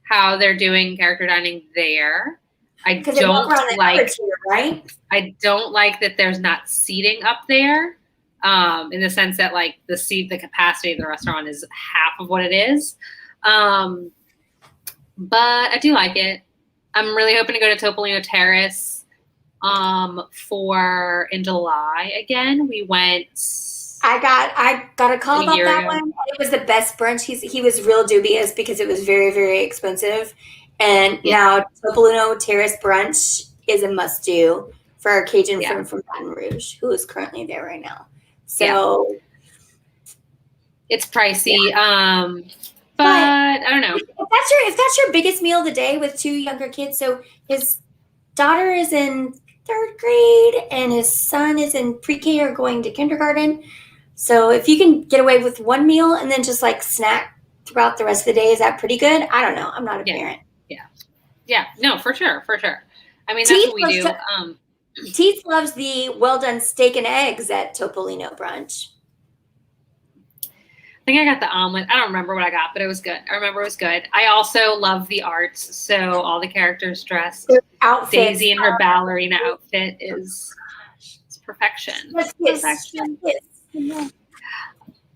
how they're doing character dining there. I don't like right? I don't like that there's not seating up there. In the sense that like the capacity of the restaurant is half of what it is. But I do like it. I'm really hoping to go to Topolino Terrace in July again. We went. I got a call about that one. It was the best brunch. He was real dubious because it was very, very expensive. And now Topolino Terrace brunch is a must do for our Cajun friend from Baton Rouge, who is currently there right now. So it's pricey. But I don't know. If that's your biggest meal of the day with two younger kids, so his daughter is in 3rd grade and his son is in pre-K or going to kindergarten. So if you can get away with one meal and then just like snack throughout the rest of the day, is that pretty good? I don't know. I'm not a parent. Yeah. No, for sure. I mean, that's what we do. Teeth loves the well done steak and eggs at Topolino brunch. I think I got the omelet. I don't remember what I got, but it was good. I remember it was good. I also love the arts. So all the characters dressed. Daisy in her ballerina outfit is perfection. Perfection.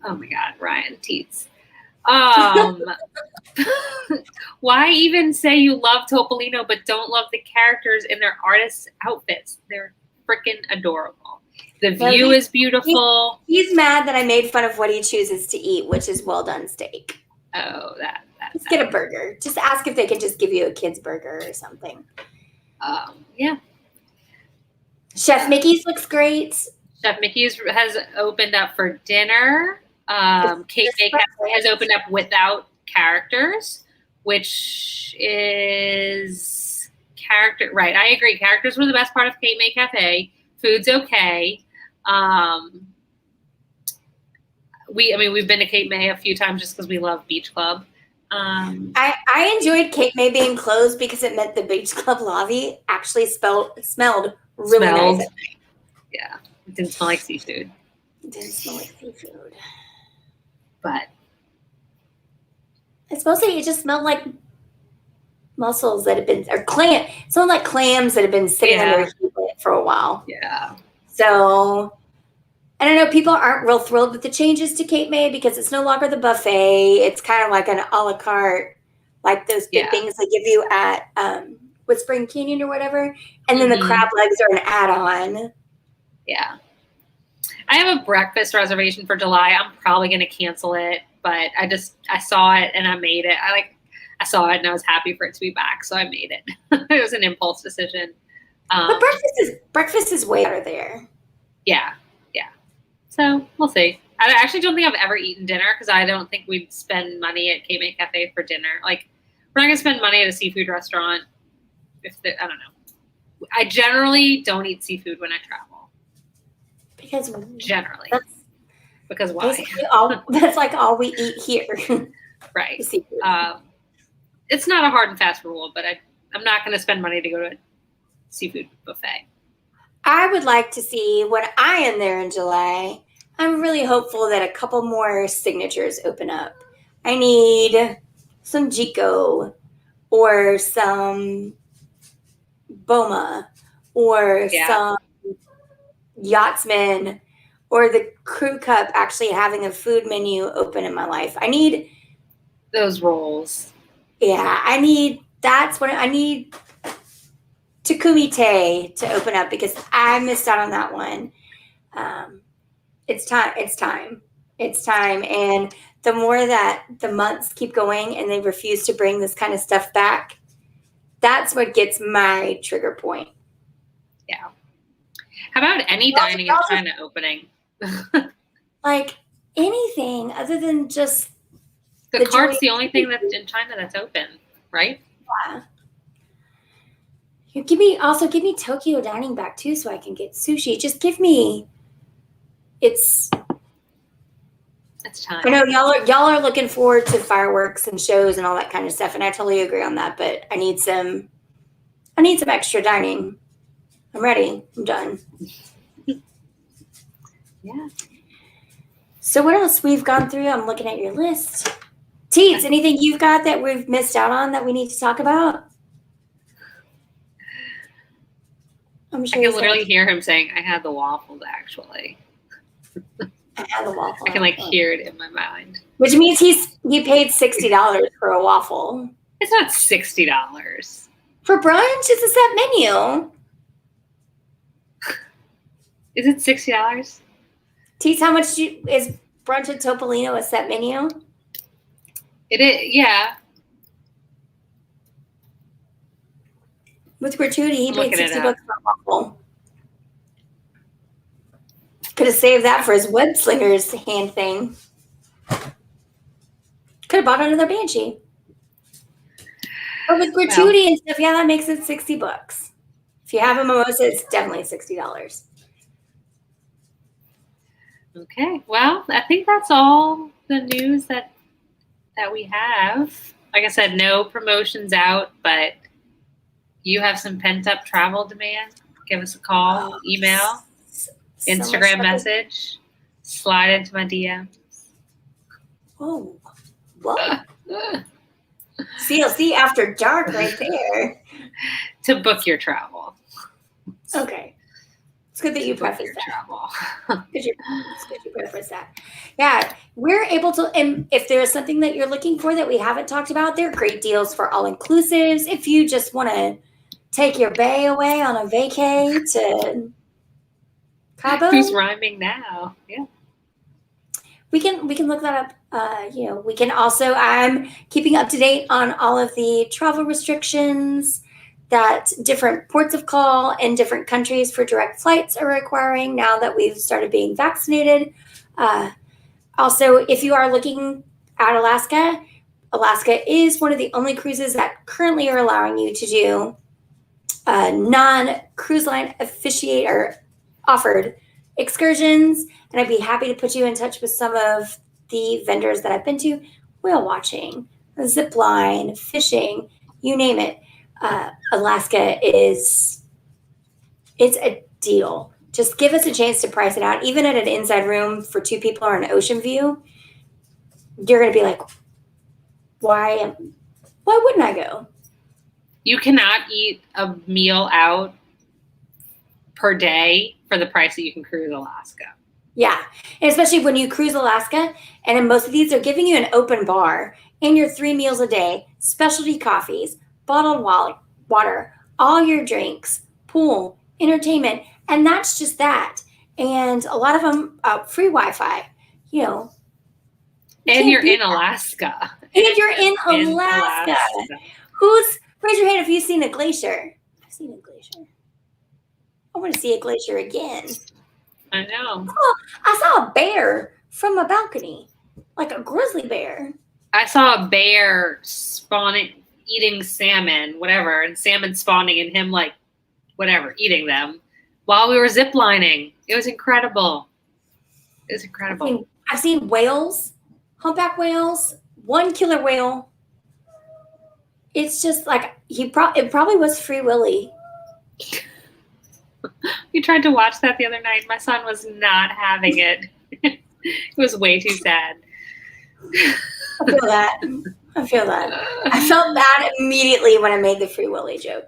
Oh my God, Ryan Teets. Why even say you love Topolino but don't love the characters in their artists' outfits? They're freaking adorable. The view is beautiful. He's mad that I made fun of what he chooses to eat, which is well done steak. Oh, Let's get a burger. Just ask if they can just give you a kid's burger or something. Yeah. Chef Mickey's looks great. Chef Mickey's has opened up for dinner. Cape May Cafe has opened up without characters, which is character. Right, I agree. Characters were the best part of Cape May Cafe. Food's okay. We've been to Cape May a few times just because we love Beach Club. I enjoyed Cape May being closed because it meant the Beach Club lobby actually smelled really nice. Yeah, it didn't smell like seafood. It didn't smell like seafood. But it's mostly, it just smelled like mussels that had been, or clam. It smelled like clams that had been sitting under a heat for a while. Yeah. So, and I know people aren't real thrilled with the changes to Cape May because it's no longer the buffet. It's kind of like an a la carte, like those big things they give you at Whispering Canyon or whatever. And then the crab legs are an add-on. Yeah. I have a breakfast reservation for July. I'm probably going to cancel it but I saw it and I made it. I saw it and I was happy for it to be back, so I made it. It was an impulse decision. But breakfast is way better there. Yeah. So we'll see. I actually don't think I've ever eaten dinner because I don't think we'd spend money at Cape May Cafe for dinner. Like, we're not gonna spend money at a seafood restaurant. I don't know. I generally don't eat seafood when I travel. Because generally, because why? That's like all we eat here. Right. It's not a hard and fast rule, but I'm not going to spend money to go to a seafood buffet. I would like to see when I am there in July. I'm really hopeful that a couple more signatures open up. I need some Jico or some Boma or some Yachtsman or the Crew Cup actually having a food menu open in my life. I need those rolls. Yeah, that's what I need. Takumi Te to open up because I missed out on that one. It's time. And the more that the months keep going and they refuse to bring this kind of stuff back, that's what gets my trigger point. Yeah. How about any dining in China opening? Like anything other than just the cart's the only thing that's in China that's open, right? Yeah. Give me Tokyo dining back too, so I can get sushi. Just give me. It's time. I know y'all are looking forward to fireworks and shows and all that kind of stuff, and I totally agree on that. But I need some extra dining. I'm ready. I'm done. Yeah. So what else we've gone through? I'm looking at your list. Teets, anything you've got that we've missed out on that we need to talk about? I'm sure I can literally hear him saying, "I had the waffles." Actually, I had the waffle. I can hear it in my mind. Which means he paid $60 for a waffle. It's not $60 for brunch. It's a set menu. Is it $60? Tease, how much is brunch at Topolino a set menu? It is, yeah. With gratuity, he paid $60 for a waffle. Could have saved that for his web slingers hand thing. Could have bought another Banshee. But with gratuity and stuff, yeah, that makes it $60. If you have a mimosa, it's definitely $60. Okay. Well, I think that's all the news that we have. Like I said, no promotions out, but you have some pent-up travel demand. Give us a call, email, Instagram message, slide into my DMs. Oh, whoa. CLC after dark right there. To book your travel. Okay. It's good that you preface that. It's good you preface that. Yeah, we're able to, and if there's something that you're looking for that we haven't talked about, there are great deals for all-inclusives. If you just want to take your bae away on a vacay to Cabo. Who's rhyming now? Yeah. We can look that up. We can also, I'm keeping up to date on all of the travel restrictions that different ports of call in different countries for direct flights are requiring now that we've started being vaccinated. Also, if you are looking at Alaska, Alaska is one of the only cruises that currently are allowing you to do non-cruise line offered excursions. And I'd be happy to put you in touch with some of the vendors that I've been to. Whale watching, zip line, fishing, you name it. Alaska it's a deal. Just give us a chance to price it out. Even at an inside room for 2 people or an ocean view, you're going to be like, why wouldn't I go? You cannot eat a meal out per day for the price that you can cruise Alaska. Yeah, and especially when you cruise Alaska, and in most of these, they're giving you an open bar and your 3 meals a day, specialty coffees, bottled water, all your drinks, pool, entertainment, and that's just that. And a lot of them free Wi-Fi, And you're in Alaska. And you're in Alaska. Raise your hand if you've seen a glacier. I've seen a glacier. I want to see a glacier again. I know. I saw a bear from a balcony, like a grizzly bear. I saw a bear eating salmon, whatever, and salmon spawning and him like, whatever, eating them while we were ziplining. It was incredible. It was incredible. I've seen whales, humpback whales, one killer whale. It's just like it probably was Free Willy. We tried to watch that the other night. My son was not having it. It was way too sad. I feel that. I felt bad immediately when I made the Free Willy joke.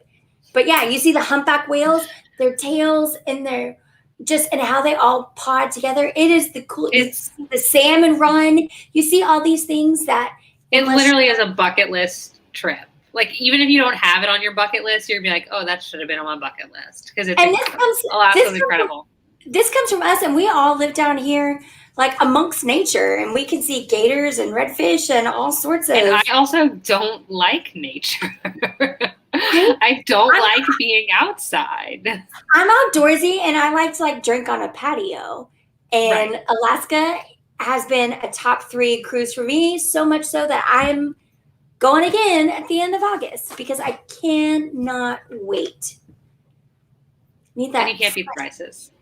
But yeah, you see the humpback whales, their tails and and how they all pod together. It is the cool. It's the salmon run. You see all these things that it literally is a bucket list trip. Like even if you don't have it on your bucket list, you'll be like, "Oh, that should have been on my bucket list," because Alaska's incredible. This comes from us, and we all live down here, like amongst nature, and we can see gators and redfish and all sorts of. And I also don't like nature. I don't like being outside. I'm outdoorsy, and I like to drink on a patio. And right. Alaska has been a top 3 cruise for me, so much so that I'm going again at the end of August because I cannot wait. Need that. And you can't beat the prices.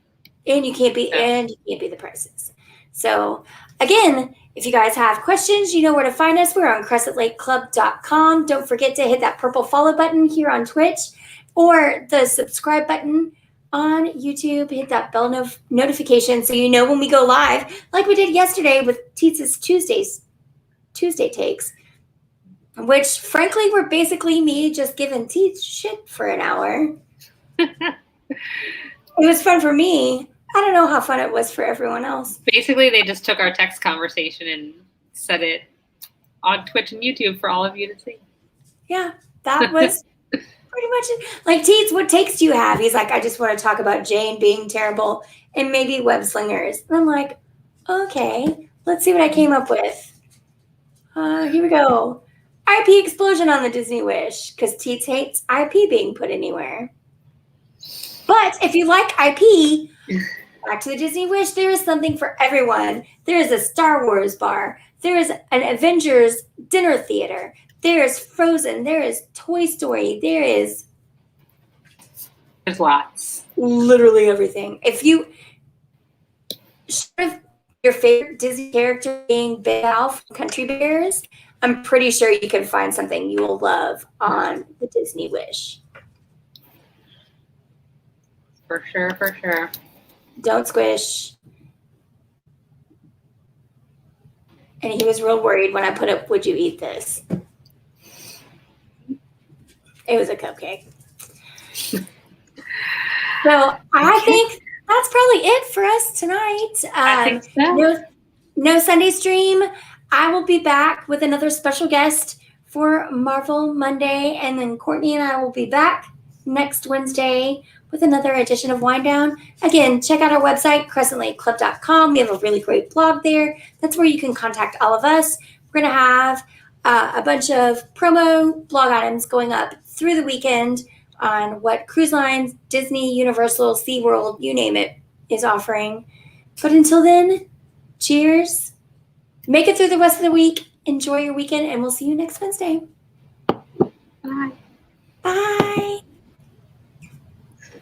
And you can't beat the prices. So again, if you guys have questions, you know where to find us. We're on crescentlakeclub.com. Don't forget to hit that purple follow button here on Twitch or the subscribe button on YouTube. Hit that bell notification so you know when we go live, like we did yesterday with Teets's Tuesday takes, which frankly were basically me just giving Teets shit for an hour. It was fun for me. I don't know how fun it was for everyone else. Basically, they just took our text conversation and set it on Twitch and YouTube for all of you to see. Yeah, that was pretty much it. Like, Teets, what takes do you have? He's like, I just want to talk about Jane being terrible and maybe web slingers. And I'm like, okay, let's see what I came up with. Here we go. IP explosion on the Disney Wish because Teets hates IP being put anywhere. But if you like IP, back to the Disney Wish, there is something for everyone. There is a Star Wars bar. There is an Avengers dinner theater. There is Frozen. There is Toy Story. There's lots. Literally everything. If you your favorite Disney character being Big Al from Country Bears, I'm pretty sure you can find something you will love on the Disney Wish. For sure. Don't squish. And he was real worried when I put up, would you eat this? It was a cupcake. So I think that's probably it for us tonight. I think so. No Sunday stream. I will be back with another special guest for Marvel Monday. And then Courtney and I will be back next Wednesday with another edition of Wind Down. Again, check out our website, crescentlakeclub.com. We have a really great blog there. That's where you can contact all of us. We're going to have a bunch of promo blog items going up through the weekend on what cruise lines, Disney, Universal, SeaWorld, you name it, is offering. But until then, cheers. Make it through the rest of the week. Enjoy your weekend, and we'll see you next Wednesday.